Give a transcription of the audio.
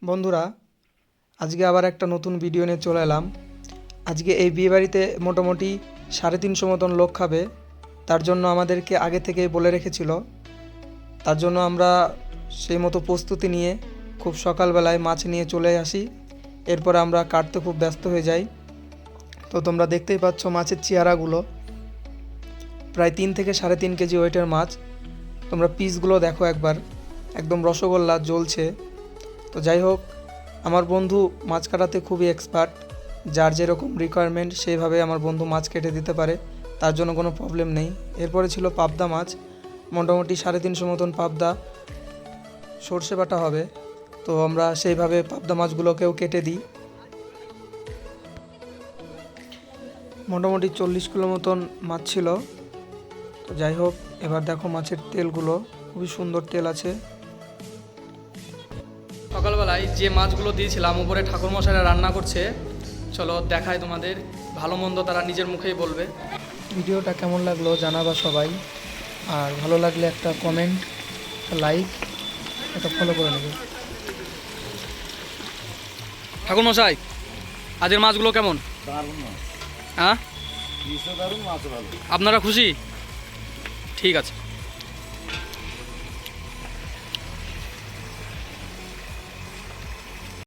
বন্ধুরা, আজকে আবার একটা নতুন ভিডিও নিয়ে চলে এলাম। আজকে এই বিয়েবাড়িতে মোটামুটি 350 মতন লোক খাবে। তার জন্য আমাদেরকে আগে থেকেই বলে রেখেছিল। তার জন্য আমরা সেই মতো প্রস্তুতি নিয়ে খুব সকালবেলায় মাছ নিয়ে চলে আসি। এরপর আমরা কাটতে খুব ব্যস্ত হয়ে যাই। তো তোমরা দেখতেই পাচ্ছ মাছের চেহারাগুলো, প্রায় 3 থেকে 3.5 কেজি ওয়েটের মাছ। তোমরা পিসগুলো দেখো একবার, একদম রসগোল্লা জ্বলছে। তো যাই হোক, আমার বন্ধু মাছ কাটাতে খুবই এক্সপার্ট। যার যেরকম রিকোয়ারমেন্ট সেইভাবে আমার বন্ধু মাছ কেটে দিতে পারে, তার জন্য কোনো প্রবলেম নেই। এরপরে ছিল পাবদা মাছ, মোটামুটি 350 মতন পাবদা সর্ষে বাটা হবে। তো আমরা সেইভাবে পাবদা মাছগুলোকেও কেটে দিই। মোটামুটি 40 কিলো মতন মাছ ছিল। তো যাই হোক, এবার দেখো মাছের তেলগুলো, খুবই সুন্দর তেল আছে। সকালবেলায় যে মাছগুলো দিয়েছিলাম উপরে ঠাকুরমশাইরা রান্না করছে, চলো দেখাই তোমাদের। ভালো মন্দ তারা নিজের মুখেই বলবে। ভিডিওটা কেমন লাগলো জানাবা সবাই, আর ভালো লাগলে একটা কমেন্ট, একটা লাইক, একটা ফলো করে নেবে। ঠাকুরমশাই, আজকের মাছগুলো কেমন? হ্যাঁ, আপনারা খুশি? ঠিক আছে।